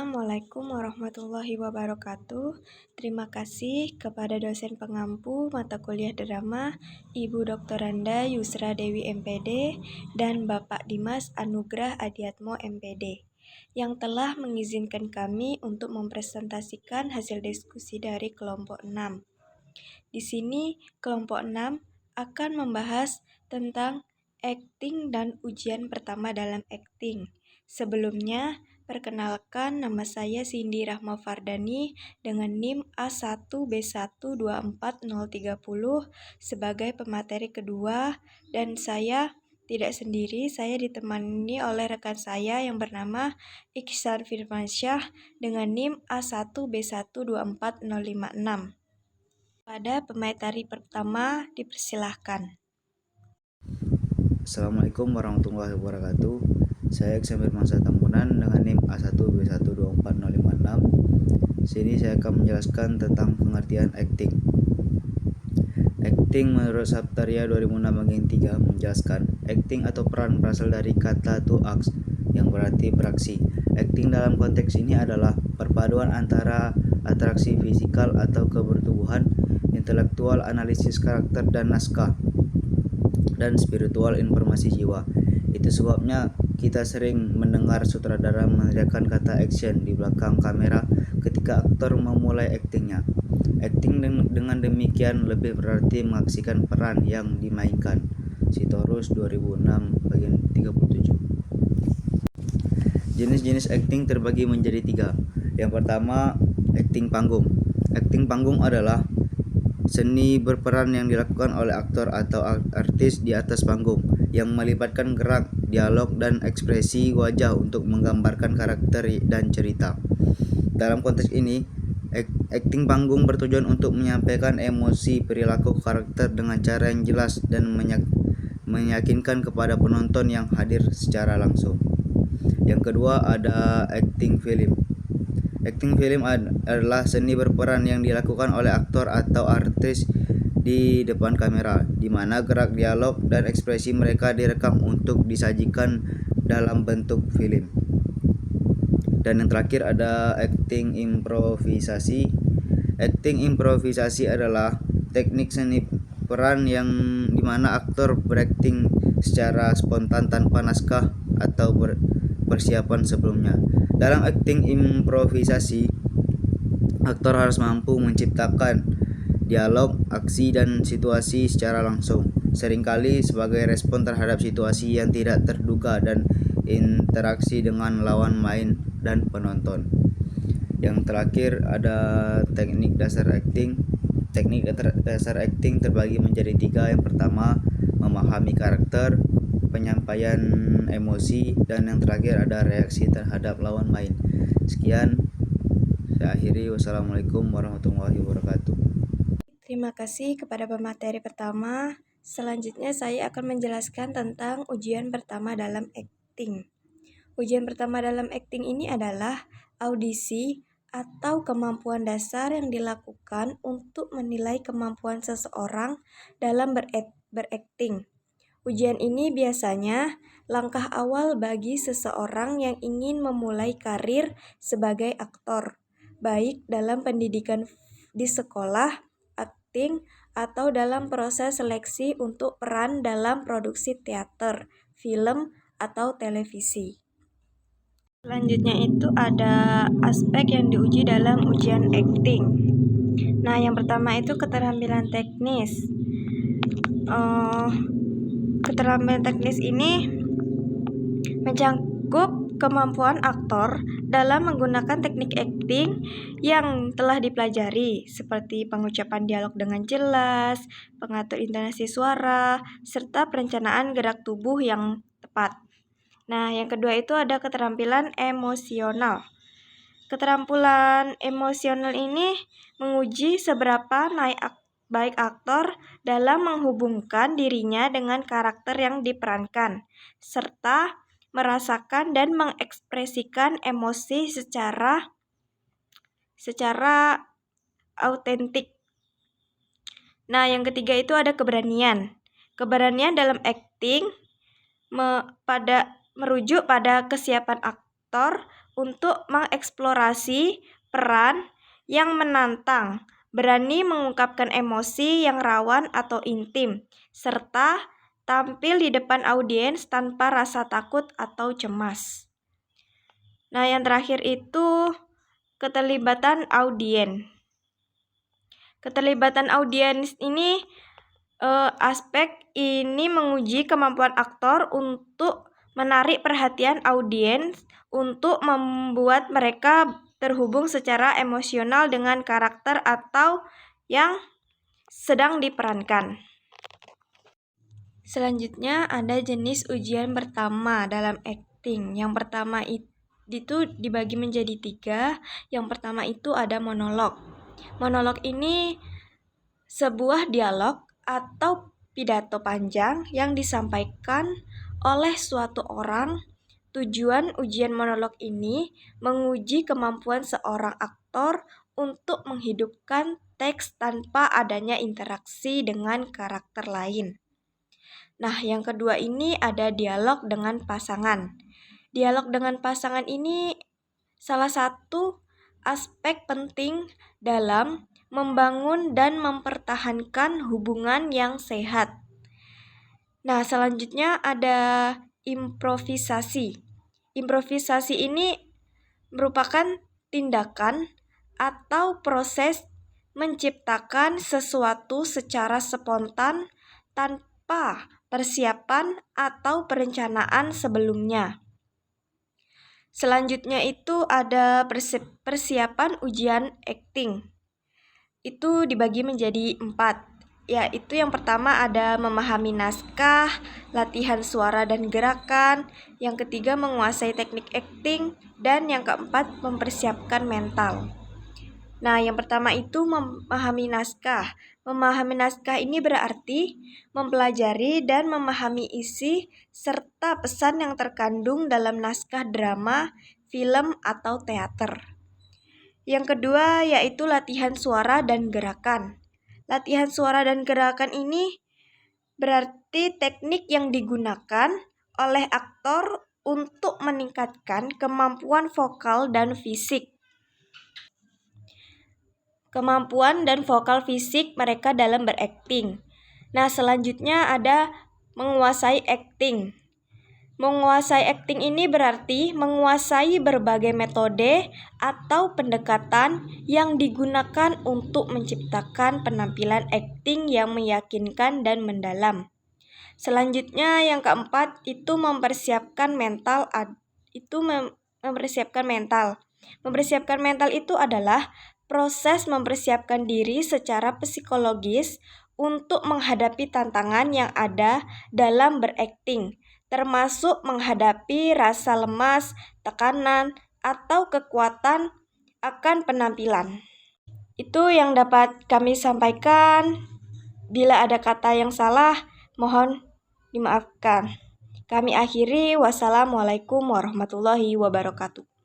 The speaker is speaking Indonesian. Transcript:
Assalamualaikum warahmatullahi wabarakatuh. Terima kasih kepada dosen pengampu mata kuliah drama, Ibu Dr. Randa Yusra Dewi MPD, dan Bapak Dimas Anugrah Adiatmo MPD, yang telah mengizinkan kami untuk mempresentasikan hasil diskusi dari kelompok 6. Di sini, kelompok 6 akan membahas tentang acting dan ujian pertama dalam acting. Sebelumnya, perkenalkan, nama saya Cindy Rahma Fardani dengan NIM A1B124030 sebagai pemateri kedua, dan saya tidak sendiri, saya ditemani oleh rekan saya yang bernama Iksan Firmansyah dengan NIM A1B124056. Pada pemateri pertama, dipersilahkan. Assalamualaikum warahmatullahi wabarakatuh. Saya Iksan Firmansyah Tambunan dengan NIM A1B124056. Sini saya akan menjelaskan tentang pengertian acting. Acting menurut Saptaria 2006 bagian 3 menjelaskan acting atau peran berasal dari kata to act yang berarti beraksi. Acting dalam konteks ini adalah perpaduan antara atraksi fisikal atau kebertubuhan, intelektual, analisis karakter dan naskah, dan spiritual informasi jiwa. Itu sebabnya kita sering mendengar sutradara meneriakkan kata action di belakang kamera ketika aktor memulai aktingnya. Acting dengan demikian lebih berarti mengaksikan peran yang dimainkan. Sitorus 2006 bagian 37. Jenis-jenis acting terbagi menjadi 3. Yang pertama, acting panggung. Acting panggung adalah seni berperan yang dilakukan oleh aktor atau artis di atas panggung yang melibatkan gerak, dialog, dan ekspresi wajah untuk menggambarkan karakter dan cerita. Dalam konteks ini, akting panggung bertujuan untuk menyampaikan emosi perilaku karakter dengan cara yang jelas dan meyakinkan kepada penonton yang hadir secara langsung. Yang kedua ada acting film. Acting film adalah seni berperan yang dilakukan oleh aktor atau artis di depan kamera, di mana gerak, dialog, dan ekspresi mereka direkam untuk disajikan dalam bentuk film. Dan yang terakhir ada acting improvisasi. Acting improvisasi adalah teknik seni peran yang dimana aktor berakting secara spontan tanpa naskah atau persiapan sebelumnya. Dalam acting improvisasi, aktor harus mampu menciptakan dialog, aksi, dan situasi secara langsung, seringkali sebagai respon terhadap situasi yang tidak terduga dan interaksi dengan lawan main dan penonton. Yang terakhir ada teknik dasar acting. Teknik dasar acting terbagi menjadi 3. Yang pertama, memahami karakter, penyampaian emosi, dan yang terakhir ada reaksi terhadap lawan main. Sekian, saya akhiri. Wassalamualaikum warahmatullahi wabarakatuh. Terima kasih kepada pemateri pertama. Selanjutnya saya akan menjelaskan tentang ujian pertama dalam acting. Ujian pertama dalam acting ini adalah audisi atau kemampuan dasar yang dilakukan untuk menilai kemampuan seseorang dalam berakting. Ujian ini biasanya langkah awal bagi seseorang yang ingin memulai karir sebagai aktor, baik dalam pendidikan di sekolah, akting, atau dalam proses seleksi untuk peran dalam produksi teater, film, atau televisi. Selanjutnya itu ada aspek yang diuji dalam ujian acting. Nah, yang pertama itu keterampilan teknis. Keterampilan teknis ini mencakup kemampuan aktor dalam menggunakan teknik acting yang telah dipelajari, seperti pengucapan dialog dengan jelas, pengatur intonasi suara, serta perencanaan gerak tubuh yang tepat. Nah, yang kedua itu ada keterampilan emosional. Keterampilan emosional ini menguji seberapa baik aktor dalam menghubungkan dirinya dengan karakter yang diperankan, serta merasakan dan mengekspresikan emosi secara autentik. Nah, yang ketiga itu ada keberanian. Keberanian dalam acting merujuk pada kesiapan aktor untuk mengeksplorasi peran yang menantang, berani mengungkapkan emosi yang rawan atau intim, serta tampil di depan audiens tanpa rasa takut atau cemas. Nah, yang terakhir itu keterlibatan audiens. Keterlibatan audiens ini aspek ini menguji kemampuan aktor untuk menarik perhatian audiens untuk membuat mereka terhubung secara emosional dengan karakter atau yang sedang diperankan. Selanjutnya ada jenis ujian pertama dalam acting. Yang pertama itu dibagi menjadi 3. Yang pertama itu ada monolog. Monolog ini sebuah dialog atau pidato panjang yang disampaikan oleh suatu orang. Tujuan ujian monolog ini menguji kemampuan seorang aktor untuk menghidupkan teks tanpa adanya interaksi dengan karakter lain. Nah, yang kedua ini ada dialog dengan pasangan. Dialog dengan pasangan ini salah satu aspek penting dalam membangun dan mempertahankan hubungan yang sehat. Nah, selanjutnya ada improvisasi. Improvisasi ini merupakan tindakan atau proses menciptakan sesuatu secara spontan tanpa persiapan atau perencanaan sebelumnya. Selanjutnya itu ada persiapan ujian acting. Itu dibagi menjadi 4. Yaitu yang pertama ada memahami naskah, latihan suara dan gerakan, yang ketiga menguasai teknik acting, dan yang keempat mempersiapkan mental. Nah, yang pertama itu memahami naskah. Memahami naskah ini berarti mempelajari dan memahami isi serta pesan yang terkandung dalam naskah drama, film, atau teater. Yang kedua yaitu latihan suara dan gerakan. Latihan suara dan gerakan ini berarti teknik yang digunakan oleh aktor untuk meningkatkan kemampuan vokal dan fisik. Mereka dalam berakting. Nah, selanjutnya ada menguasai acting. Menguasai acting ini berarti menguasai berbagai metode atau pendekatan yang digunakan untuk menciptakan penampilan acting yang meyakinkan dan mendalam. Selanjutnya yang keempat itu mempersiapkan mental. Mempersiapkan mental itu adalah proses mempersiapkan diri secara psikologis untuk menghadapi tantangan yang ada dalam berakting, termasuk menghadapi rasa lemas, tekanan, atau kekuatan akan penampilan. Itu yang dapat kami sampaikan. Bila ada kata yang salah, mohon dimaafkan. Kami akhiri. Wassalamualaikum warahmatullahi wabarakatuh.